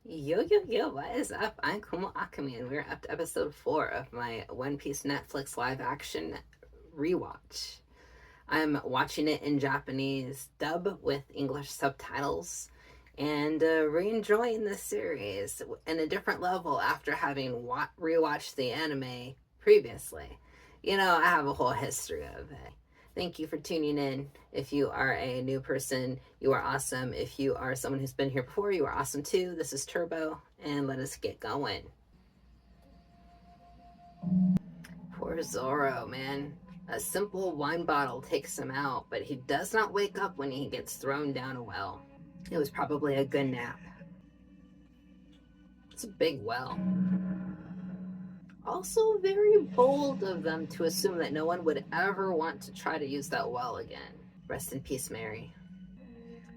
Yo, what is up? I'm Kumo Akami, and we're up to episode 4 of my One Piece Netflix live action rewatch. I'm watching it in Japanese dub with English subtitles and re enjoying this series in a different level after having rewatched the anime previously. You know, I have a whole history of it. Thank you for tuning in. If you are a new person, you are awesome. If you are someone who's been here before, you are awesome too. This is Turbo, and let us get going. Poor Zoro, man. A simple wine bottle takes him out, but he does not wake up when he gets thrown down a well. It was probably a good nap. It's a big well. Also, very bold of them to assume that no one would ever want to try to use that well again. Rest in peace, Mary.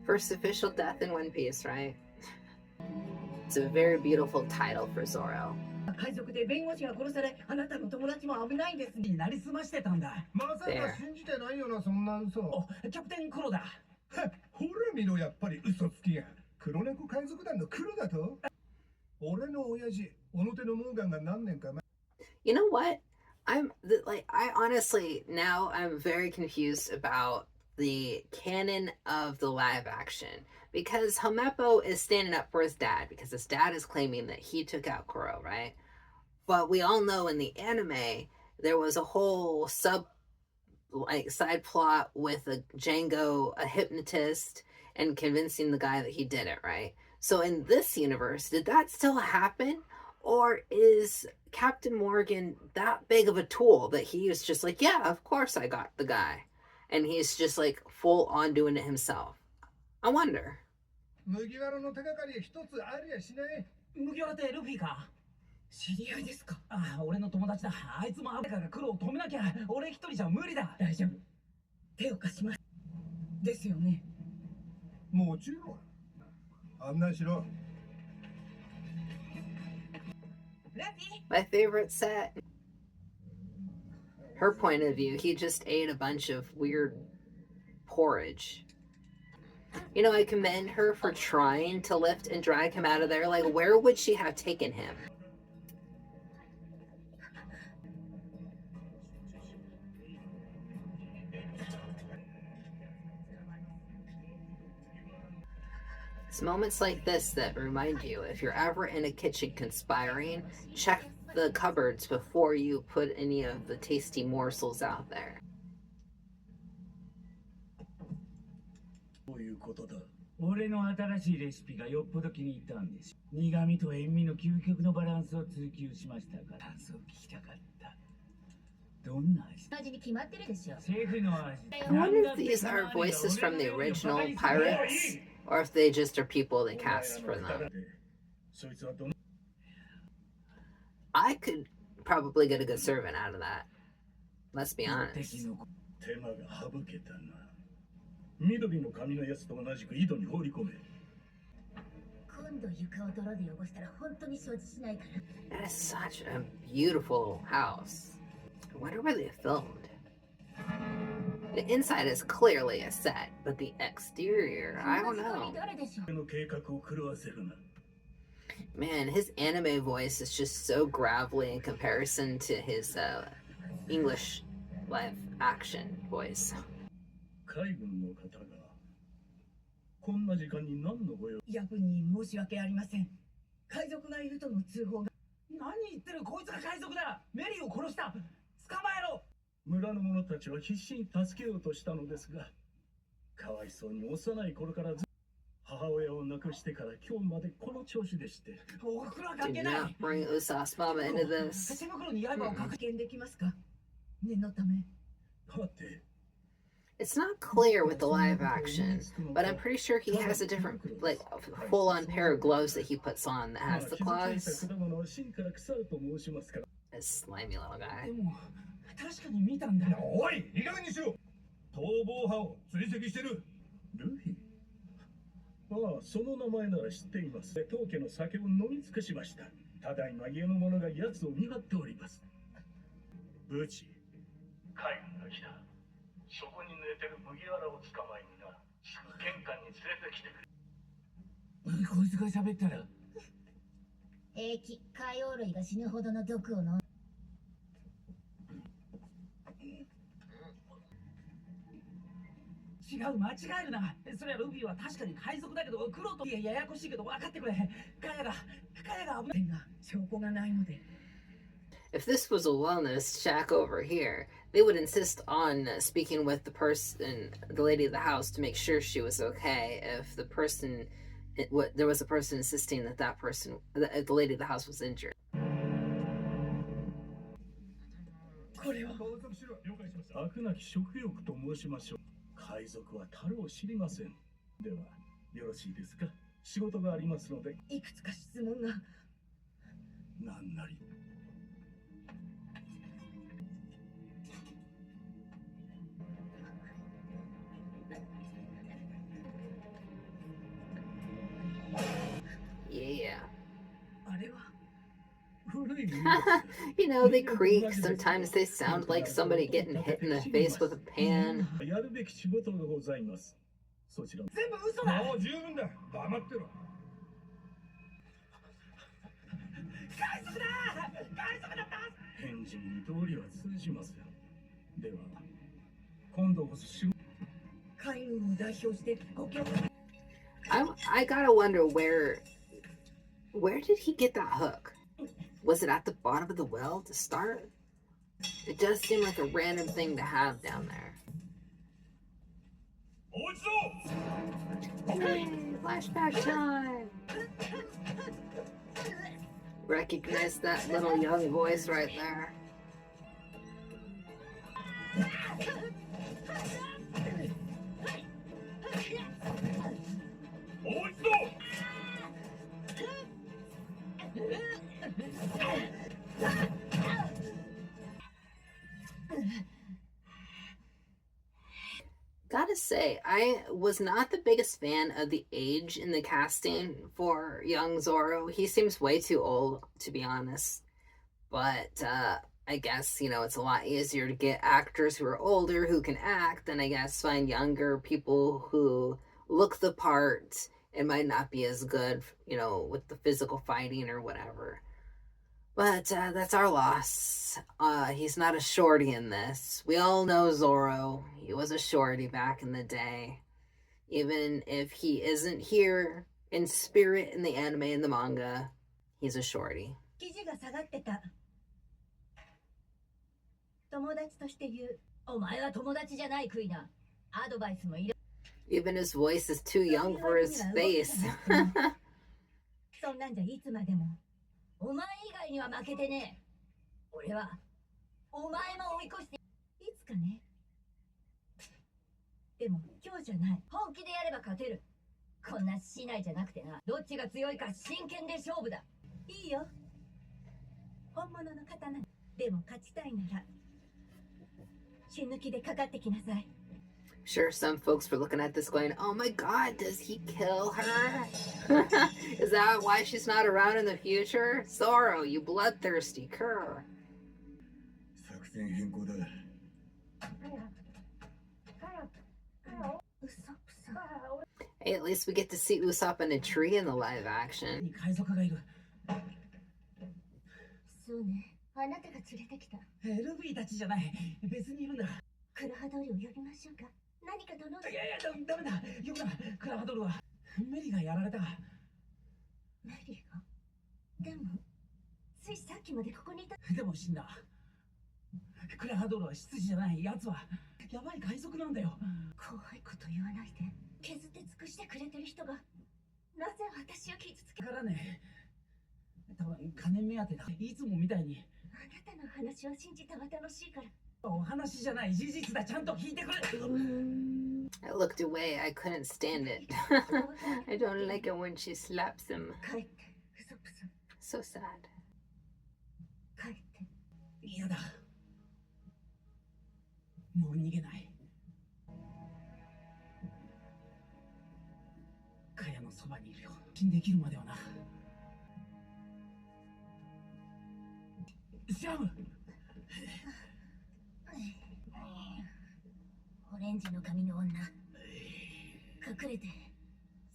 First official death in One Piece, right? It's a very beautiful title for Zoro. You know what? I honestly now I'm very confused about the canon of the live action because Helmeppo is standing up for his dad because his dad is claiming that he took out Kuro, right? But we all know in the anime there was a whole side plot with a Django, a hypnotist, and convincing the guy that he did it, right? So in this universe, did that still happen? Or is Captain Morgan that big of a tool that he is just like, yeah, of course I got the guy. And he's just like full on doing it himself. I wonder. My favorite set. Her point of view, he just ate a bunch of weird porridge. You know, I commend her for trying to lift and drag him out of there. Like, where would she have taken him? It's moments like this that remind you, if you're ever in a kitchen conspiring, check the cupboards before you put any of the tasty morsels out there. I wonder if these are voices from the original pirates, or if they just are people they cast for them. I could probably get a good servant out of that. Let's be honest. That is such a beautiful house. I wonder where they filmed. The inside is clearly a set, but the exterior, I don't know. Man, his anime voice is just so gravelly in comparison to his English live action voice. Do not bring Usopp's mama into this. It's not clear with the live action, but I'm pretty sure he has a different, like, full-on pair of gloves that he puts on that has the claws. A slimy little guy. 平気、海洋類が死ぬほどの毒を飲ん違う、間違えるな。それはルビーは確かに海賊だけど、黒といやややこしいけど分かってくれ。カヤが危ないが証拠がないので。If this was a wellness shack over here, they would insist on speaking with the person, the lady of the house, to make sure she was okay. If there was a person insisting that the lady of the house was injured. これは悪なき食欲と申しましょう。海賊は樽を知りません。ではよろしいですか。仕事がありますので。いくつか質問が。なんなり。Yeah. あれは。You know, they creak. Sometimes they sound like somebody getting hit in the face with a pan. やるべき仕事がございます。そちら。全部嘘だ。もう十分だ。黙ってろ。海賊だ。海賊だった。返事に道理は通じません。では、今度こそ仕事。海軍を代表してご協力。I gotta wonder where did he get that hook? Was it at the bottom of the well to start? It does seem like a random thing to have down there. Hey, flashback time! Recognize that little young voice right there. Gotta say, I was not the biggest fan of the age in the casting for young Zorro. He seems way too old, to be honest. But I guess, it's a lot easier to get actors who are older who can act than, I guess, find younger people who look the part and might not be as good, with the physical fighting or whatever. But that's our loss. He's not a shorty in this. We all know Zorro. He was a shorty back in the day. Even if he isn't here in spirit in the anime and the manga, he's a shorty. Even his voice is too young for his face. そんなんじゃいつまでもお前以外には負けてねえ。俺はお前も追い越していつかね。でも今日じゃない。本気でやれば勝てる。こんな市内じゃなくてな。どっちが強いか真剣で勝負だ。いいよ。本物の刀。でも勝ちたいなら死ぬ気でかかってきなさい。Sure, some folks were looking at this going, oh my god, does he kill her? Is that why she's not around in the future? Zorro, you bloodthirsty cur. Hey, at least we get to see Usopp in a tree in the live action. そうね。あなたが連れてきた。ルビーたちじゃない。別にいるんだ。クラハドルを呼びましょうか。何か頼んで。いやダメだ。呼ぶな。クラハドルはメリがやられた。メリが。でもついさっきまでここにいた。でも死んだ。クラハドルは執事じゃない。奴はやばい海賊なんだよ。怖いこと言わないで。削って尽くしてくれてる人がなぜ私を傷つけ。だからね。多分金目当てだ。いつもみたいに。あなたの話を信じたら楽しいから。お話じゃない。事実だ。ちゃんと聞いてくれ。I looked away. I couldn't stand it. I don't like it when she slaps him. 帰って、ウソプソ。So sad. 帰って。嫌だ。もう逃げない。カヤのそばにいるよ。死んで生きるまではな。シャム。オレンジの髪の女。隠れて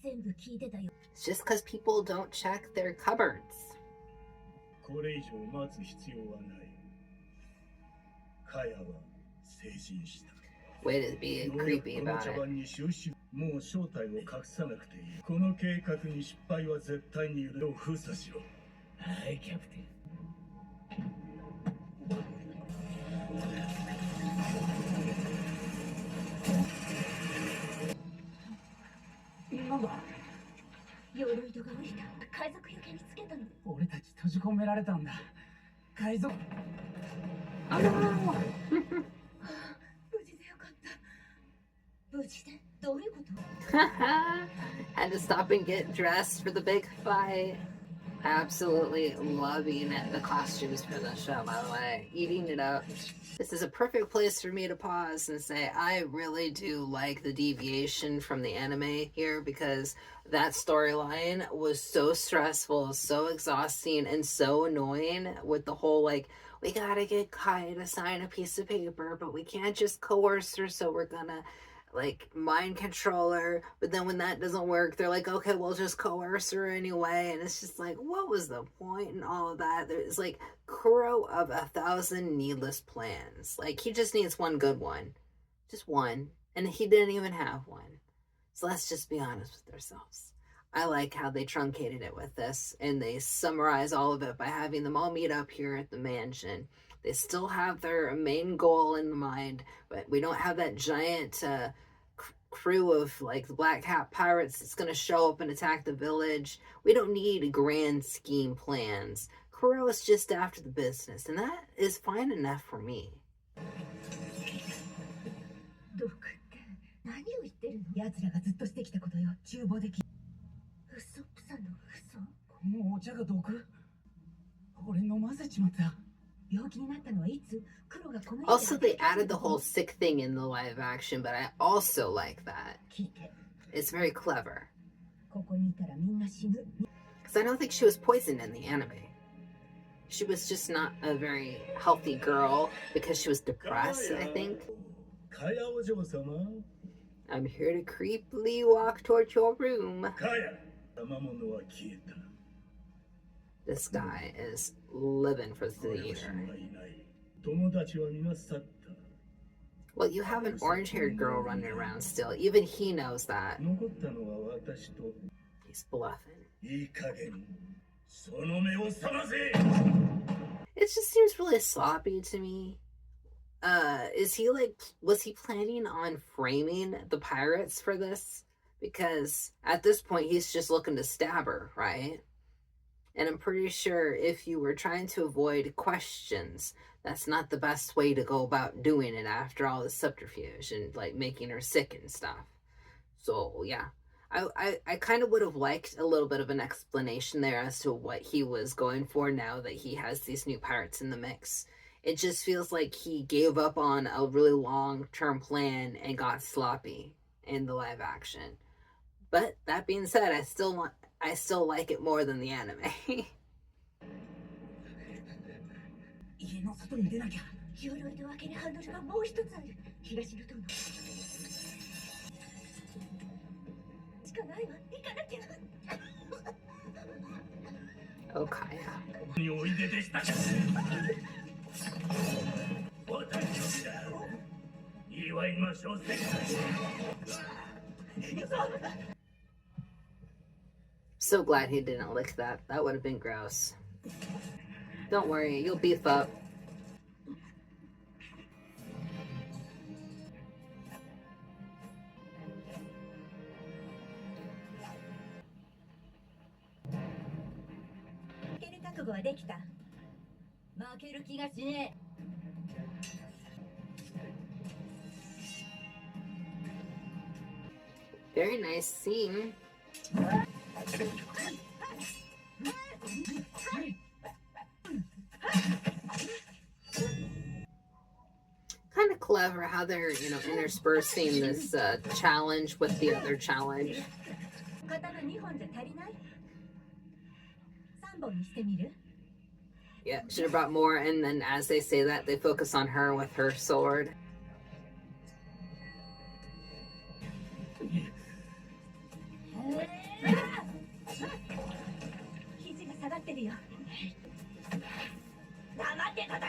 全部聞いてたよ。It's just because people don't check their cupboards. これ以上待つ必要はない。カヤは成人した。Way to be creepy この about 茶 it. 番に終止。もう正体を隠さなくていい。この計画に失敗は絶対に許を封鎖しろ。はい、キャプテン。なんだ。鎧戸が降りた。海賊よけにつけたの。俺たち閉じ込められたんだ。海賊。無事でよかった。無事でどういうこと？ Had to stop and get dressed for the big fight. Absolutely loving the costumes for the show, by the way. Eating it up. This is a perfect place for me to pause and say I really do like the deviation from the anime here, because that storyline was so stressful, so exhausting, and so annoying with the whole, like, we gotta get Kai to sign a piece of paper, but we can't just coerce her, so we're gonna, like, mind control her. But then when that doesn't work, they're like, okay, we'll just coerce her anyway. And it's just like, what was the point in all of that? There's like Kuro of 1,000 needless plans. Like, he just needs one good one. Just one. And he didn't even have one. So let's just be honest with ourselves. I like how they truncated it with this, and they summarize all of it by having them all meet up here at the mansion. They still have their main goal in mind, but we don't have that giant crew of, like, the Black Hat pirates that's going to show up and attack the village. We don't need grand scheme plans. Kuro is just after the business, and that is fine enough for me. 毒って何を言ってるの？奴らがずっとしてきたことよ。厨房でき。ウソップさんの嘘？このお茶が毒？俺飲ませちまった。 Also, they added the whole sick thing in the live action, but I also like that. It's very clever. Because I don't think she was poisoned in the anime. She was just not a very healthy girl because she was depressed, I think. I'm here to creepily walk towards your room. This guy is living for the theater. Well, you have an orange-haired girl running around still. Even he knows that. He's bluffing. It just seems really sloppy to me. Was he planning on framing the pirates for this? Because at this point, he's just looking to stab her, right? And I'm pretty sure if you were trying to avoid questions, that's not the best way to go about doing it after all the subterfuge and, like, making her sick and stuff. So, yeah. I kind of would have liked a little bit of an explanation there as to what he was going for now that he has these new pirates in the mix. It just feels like he gave up on a really long-term plan and got sloppy in the live action. But that being said, I still like it more than the anime. 家の外に出なきゃ。鎧戸開けにハンドルがもう一つある。東の塔の。しかないわ。行かなきゃ。Oh, Kaya. においででしたか。お誕生日だ。祝いましょう。So glad he didn't lick that. That would have been gross. Don't worry, you'll beef up. Very nice scene. Kind of clever how they're, interspersing this challenge with the other challenge. Yeah, should have brought more, and then as they say that, they focus on her with her sword. 黙って戦え。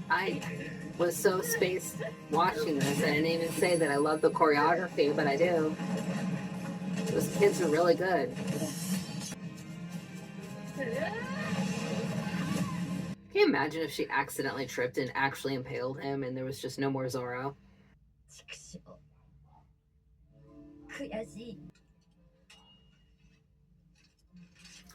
I was so spaced watching this. I didn't even say that I love the choreography, but I do. Those kids are really good. Can you imagine if she accidentally tripped and actually impaled him and there was just no more Zoro? 畜生。悔しい。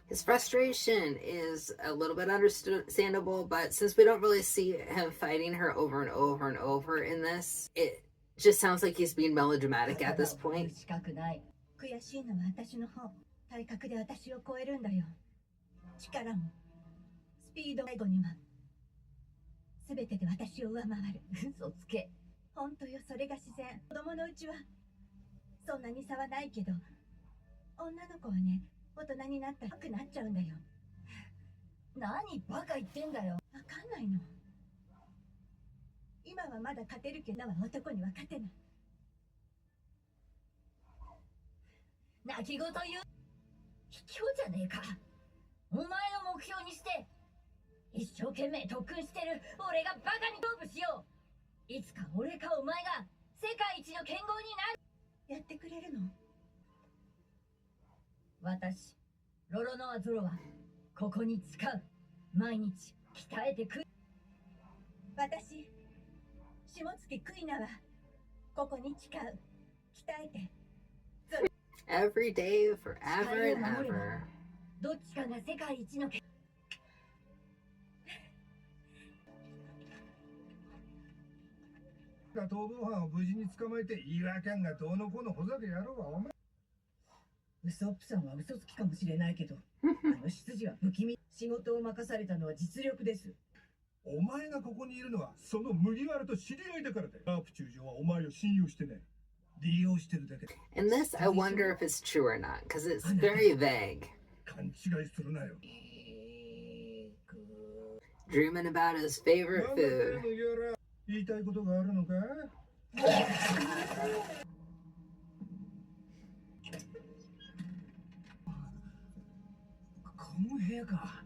His frustration is a little bit understandable, but since we don't really see him fighting her over and over and over in this, it just sounds like he's being melodramatic at this point. 資格ない。悔しいのは私の方。体格で私を超えるんだよ。力もスピード最後には全てで私を上回る。嘘つけ。本当よ、それが自然。子供のうちはそんなに差はないけど、女の子はね、大人になったら良くなっちゃうんだよ。何バカ言ってんだよ。わかんないの。今はまだ勝てるけど、は男には勝てない。泣き言言う。卑怯じゃねえか。お前の目標にして一生懸命特訓してる俺がバカに勝負しよう。いつか俺かお前が世界一の剣豪になる。やってくれるの？私、ロロノアゾロはここに使う。毎日鍛えてく。私、下月クイナはここに誓う。鍛えて。Every day, forever and ever. どっちかが世界一の剣。逃亡犯を無事に捕まえて違和感がどうのこうのほざけやろうがお前。ウソップさんは嘘つきかもしれないけど、あの執事は不気味。仕事を任されたのは実力です。お前がここにいるのはその麦わらと知り合いだからだよ。アープ中将はお前を信用してない。利用してるだけ。 In this, I wonder if it's true or not, because it's very vague. 勘違いするなよ。Dreaming about his favorite なんだって food. 麦わら。言いたいことがあるのか？この部屋か。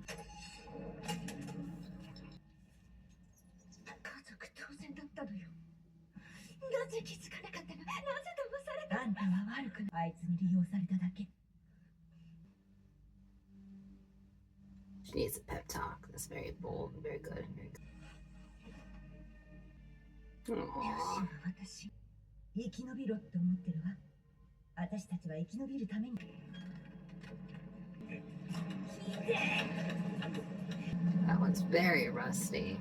家族当然だったのよ。なぜ気づかなかったの？なぜ騙されたの？あんたは悪くない。あいつに利用されただけ。 She needs a pep talk. That's very bold and very good. Very good. 両親 Aww. は私、生き延びろって思ってるわ。私たちは生き延びるために。 That one's very rusty.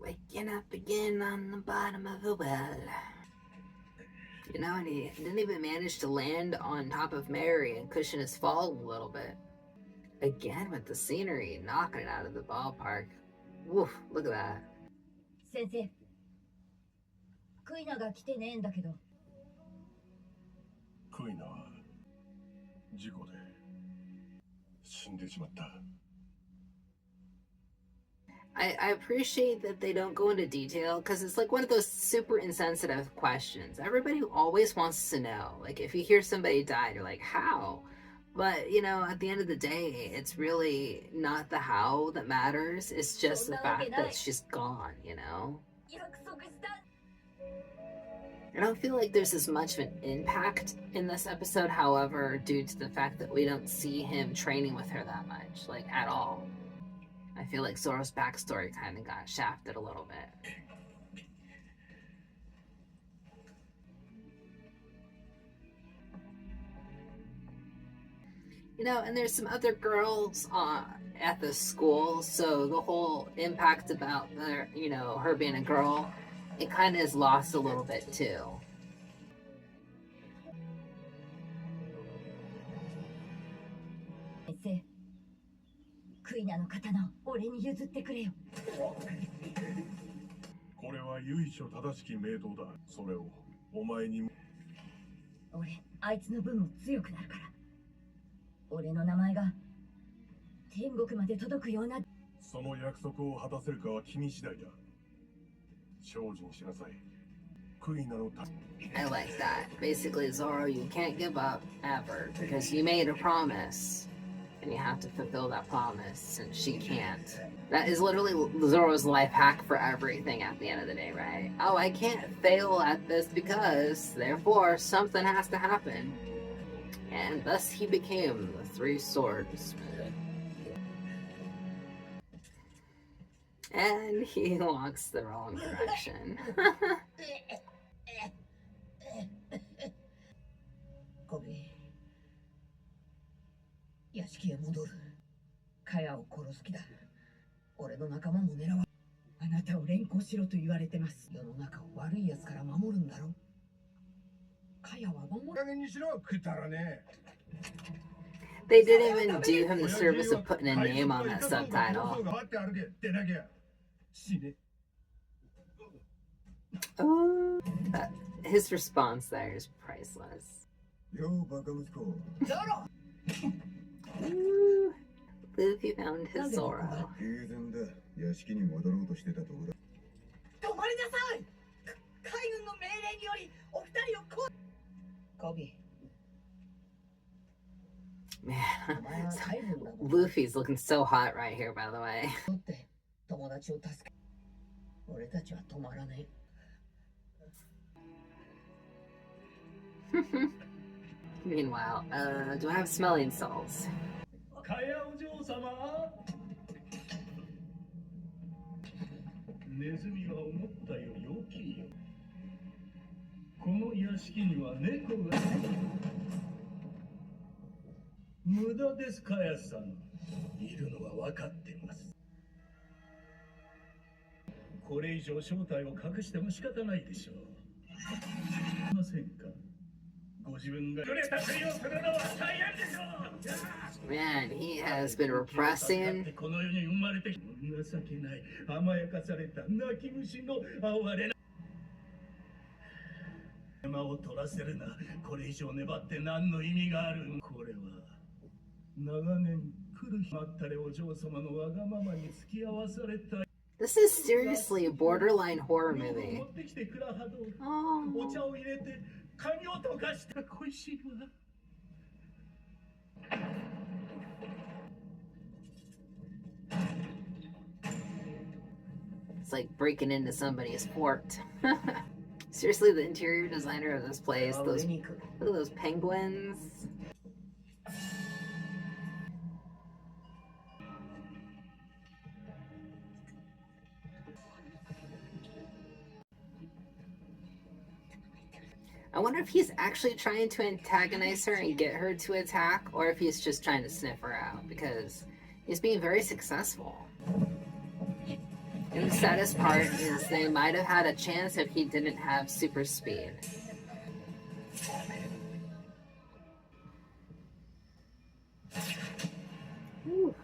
Waking up again on the bottom of a well. You know, and he didn't even manage to land on top of Mary and cushion his fall a little bit. Again with the scenery, knocking it out of the ballpark. Woof, look at that. 先生、クイナが来てねえんだけど。クイナは事故で死んでしまった。I appreciate that they don't go into detail because it's like one of those super insensitive questions. Everybody always wants to know. Like, if you hear somebody died, you're like, how? But, you know, at the end of the day, it's really not the how that matters. It's just the fact that she's gone, you know? 約束した。 I don't feel like there's as much of an impact in this episode, however, due to the fact that we don't see him training with her that much, like, at all. I feel like Zoro's backstory kind of got shafted a little bit. You know, and there's some other girls at the school, so the whole impact about their, you know, her being a girl, it kind of is lost a little bit too. 先生、クイナの刀を俺に譲ってくれよ。これは由緒正しき名刀だ。それをお前に。俺、あいつの分も強くなるから。俺の名前が天国まで届くような。その約束を果たせるかは君次第だ。精進しなさい。悔いなのた。I like that. Basically, Zoro, you can't give up ever because you made a promise and you have to fulfill that promise, and she can't. That is literally Zoro's life hack for everything at the end of the day, right? Oh, I can't fail at this because, therefore, something has to happen. And thus he became the Three Swords. And he walks the wrong direction. コビー、屋敷へ戻る。カヤを殺す気だ。俺の仲間も狙わ。あなたを連行しろと言われてます。世の中を悪い奴から守るんだろ。カヤは守る。加減にしろ、くだらねえ。 They didn't even do him the service of putting a name on that subtitle. Oh, his response there is priceless. Ooh, Luffy found his Zoro. 止まりなさい。海軍の命令によりお二人をコビー。 Man, Luffy's looking so hot right here, by the way. Meanwhile, do I have smelling salts? かやお嬢様、ネズミは思ったより大きいよ。この屋敷には猫が無駄です、かやさん。いるのは分かってます。これ以上正体を隠しても仕方ないでしょう。いませんか。ご自分が触れたふりをするのは大変でしょう。Man, he has been repressing. この世に生まれて情けない甘やかされた泣き虫の哀れな。間を取らせるな。これ以上粘って何の意味がある。これは長年来る日まったれお嬢様のわがままに付き合わされた。 This is seriously a borderline horror movie. 持ってきてくらはど。 Oh. お茶を入れて鍵を溶かした恋しいわ。 It's like breaking into somebody's fort. Seriously, the interior designer of this place, look at those penguins. I wonder if he's actually trying to antagonize her and get her to attack, or if he's just trying to sniff her out, because he's being very successful. And the saddest part is they might have had a chance if he didn't have super speed. Ooh.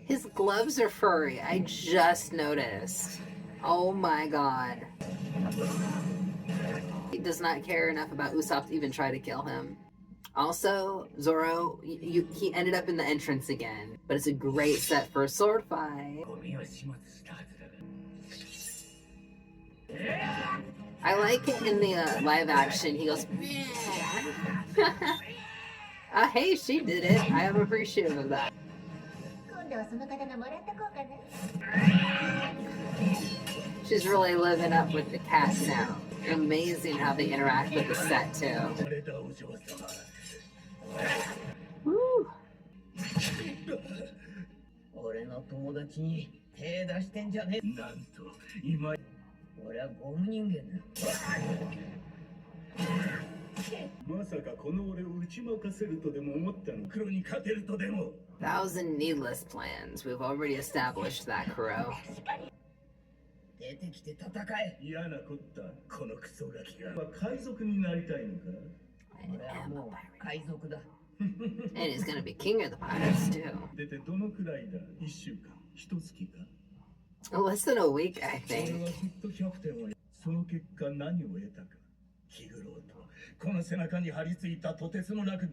His gloves are furry. I just noticed. Oh my god. He does not care enough about Usopp to even try to kill him. Also, Zoro, he ended up in the entrance again, but it's a great set for a sword fight. I like it in the live action. He goes, hey, she did it. I am appreciative of that. She's really living up with the cast now. Amazing how they interact with the set too. Woo. 俺の友達に手出してんじゃねえ。なんと今俺はゴム人間だ。まさかこの俺を打ち負かせるとでも思ったの。黒に勝てるとでも。Thousand needless plans. We've already established that, Kuro. 出てきて戦え。嫌なこった。このクソガキが海賊になりたいのか。俺はもう海賊だ。And he's gonna be king of the pirates too. 出てどのくらいだ。1週間、1月か。Less than a week, I 俺 think. はずっとキャプテンを。その結果何を得たか。気苦労とこの背中に張り付いたとてつもなく。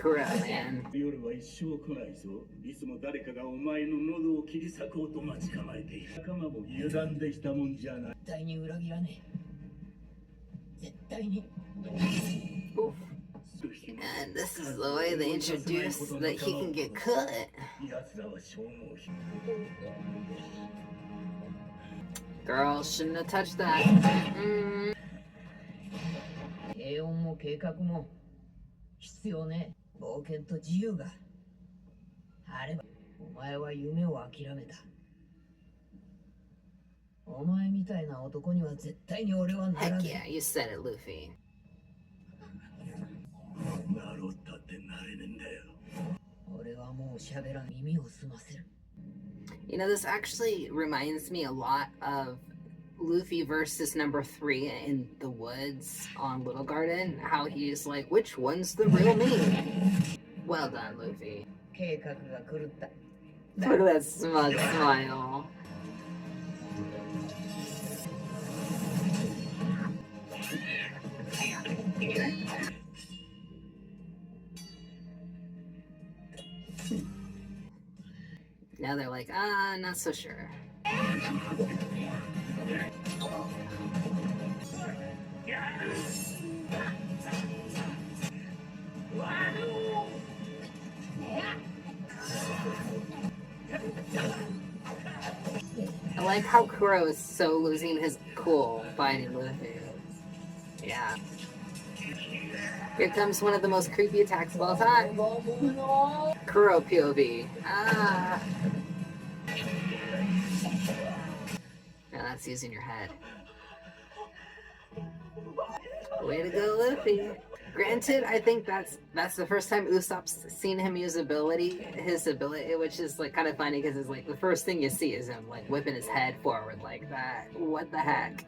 Kuro, man. 夜は一生来ないぞ。いつも誰かがお前の喉を切り裂こうと待ち構えている。仲間も油断できたもんじゃない。絶対に裏切らねえ。絶対に。 Oof. And this is the way they introduce that he can get cut. 奴らは消耗品。 Girl, shouldn't have touched that. Mm. 平穏も計画も必要ね。冒険と自由があれば、お前は夢を諦めた。お前みたいな男には絶対に俺はなら Heck ない。 yeah, you said it, Luffy. なろったってなれねえんだよ。俺はもう喋らん。耳を澄ませる。 You know, this actually reminds me a lot of Luffy versus number 3 in the woods on Little Garden. How he's like, which one's the real me? Well done, Luffy. 計画が狂った。 Look at that smug smile. Now they're like, not so sure. I like how Kuro is so losing his cool fighting Luffy. Yeah. Here comes one of the most creepy attacks of all time. Kuro POV. Ah. Now that's using your head. Way to go, Luffy. Granted, I think that's the first time Usopp's seen him use his ability, which is like kind of funny because it's like the first thing you see is him like whipping his head forward like that. What the heck?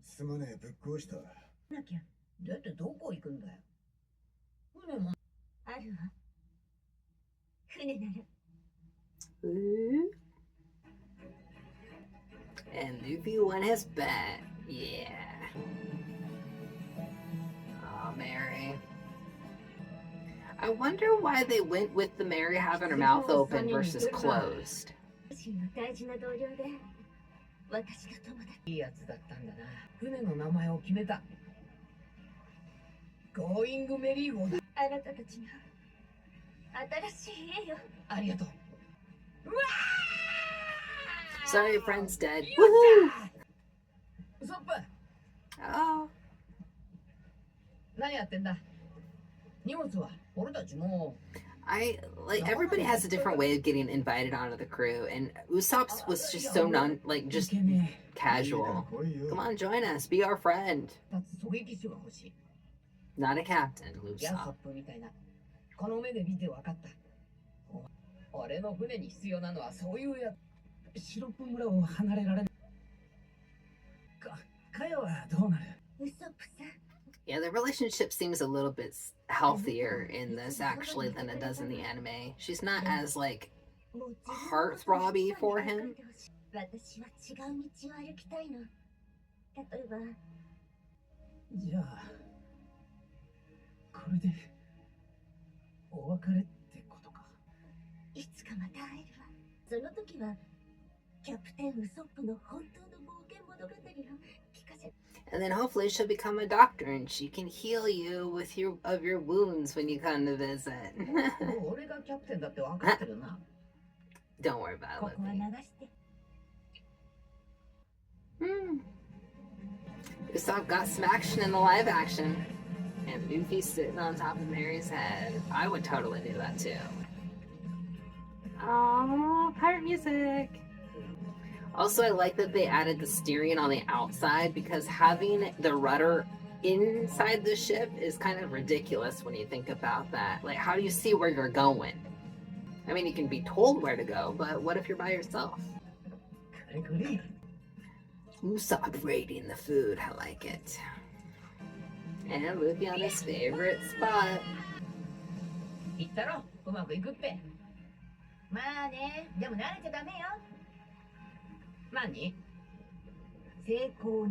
すまねえ、ぶっ壊した。なきゃ。だってどこ行くんだよ。船もあるわ。船なら。 Ooh. And Luffy won his bet. Yeah. Oh, Mary. I wonder why they went with the Mary having her mouth open versus closed. 私の大事な同僚で、私の友達。いいやつだったんだな。船の名前を決めた。ゴーイングメリー号だ。あなたたちの新しい家よ。ありがとう。 Sorry, your friend's dead. Woohoo! ウソップ、 Oh. 何やってんだ。荷物は俺たちも。 Everybody has a different way of getting invited onto the crew, and Usopp's was just so just casual. Come on, join us, be our friend. 狙撃手が欲しい。 Not a captain, ヤソッ Usopp. プみたいな。この目で見て分かった。俺の船に必要なのはそういうやつ。シロップ村を離れられない。カヤはどうなる？ウソップさん。 Yeah, the relationship seems a little bit healthier in this actually than it does in the anime. She's not as like heartthrobby for him. 私は違う道を歩きたいの。例えば。じゃあ、これでお別れってことか。いつかまた会えるわ。その時はキャプテンウソップの本当の冒険物語を聞かせ。 And then hopefully she'll become a doctor and she can heal you with your wounds when you come to visit. 俺がキャプテンだって分かってるな。 Don't worry about こ it. こは流 Luffy. して。Usopp got some action in the live action. And Luffy's sitting on top of Mary's head. I would totally do that too. Oh, pirate music. Also, I like that they added the steering on the outside because having the rudder inside the ship is kind of ridiculous when you think about that. Like, how do you see where you're going? I mean, you can be told where to go, but what if you're by yourself? Usopp raiding the food. I like it. And Luffy on his favorite spot. 言ったろ、うまくいくって。まあね、でも慣れちゃダメよ。何？成功。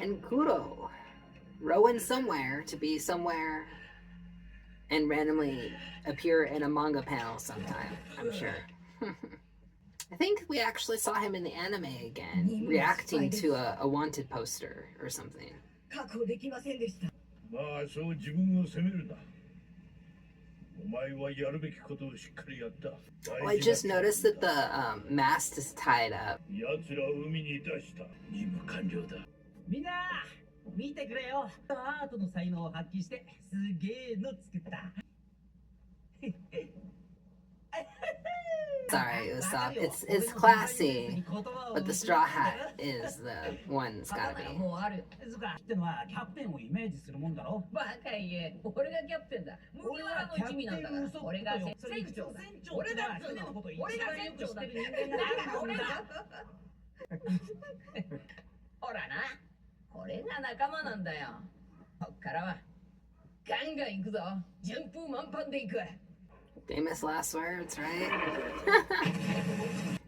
and Kuro rowing somewhere to be somewhere and randomly appear in a manga panel sometime, I'm sure. I think we actually saw him in the anime again, reacting to a wanted poster or something. 確保できませんでした。まあそう自分を責めるな。お前はやるべきことをしっかりやった。 Oh, I just noticed that the mast is tied up. 奴らを海に出した。任務完了だ。みんな見てくれよ。アートの才能を発揮してすげえの作った。Sorry, Usopp. It's classy, but the straw hat is the one it's gotta be. もうある。つかってのはキャプテンをイメージするもんだろ。バカ言え。俺がキャプテンだ。麦わらの一味なんだから。俺が船長だ。俺だっつうの。俺が船長だって人間だから俺だ。ほらな。これが仲間なんだよ。こっからはガンガン行くぞ。順風満帆で行く。 Famous last words, right?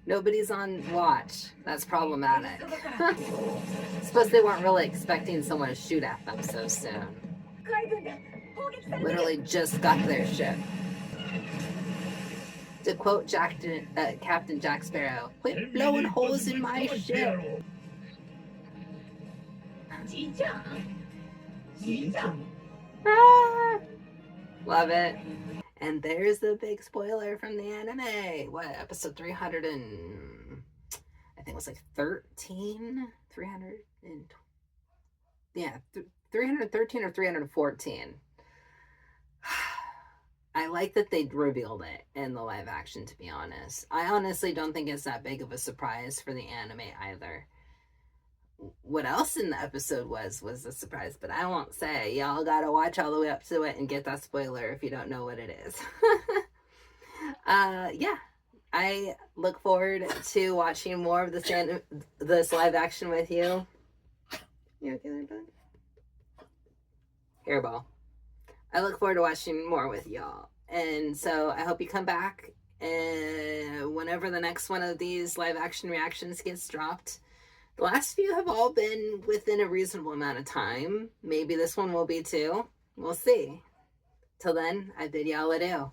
Nobody's on watch. That's problematic. Suppose they weren't really expecting someone to shoot at them so soon. Literally just got their ship. To quote Captain Jack Sparrow, "Quit blowing holes in my ship." Ah, love it. And there's the big spoiler from the anime. What, episode 300 and... I think it was like 13? 300 and... Yeah, 313 or 314. I like that they revealed it in the live action, to be honest. I honestly don't think it's that big of a surprise for the anime either. What else in the episode was a surprise, but I won't say. Y'all gotta watch all the way up to it and get that spoiler if you don't know what it is. Yeah, I look forward to watching more of this live action with you. You okay there, bud? Hairball. I look forward to watching more with y'all, and so I hope you come back whenever the next one of these live action reactions gets dropped. The last few have all been within a reasonable amount of time. Maybe this one will be too. We'll see. Till then, I bid y'all adieu.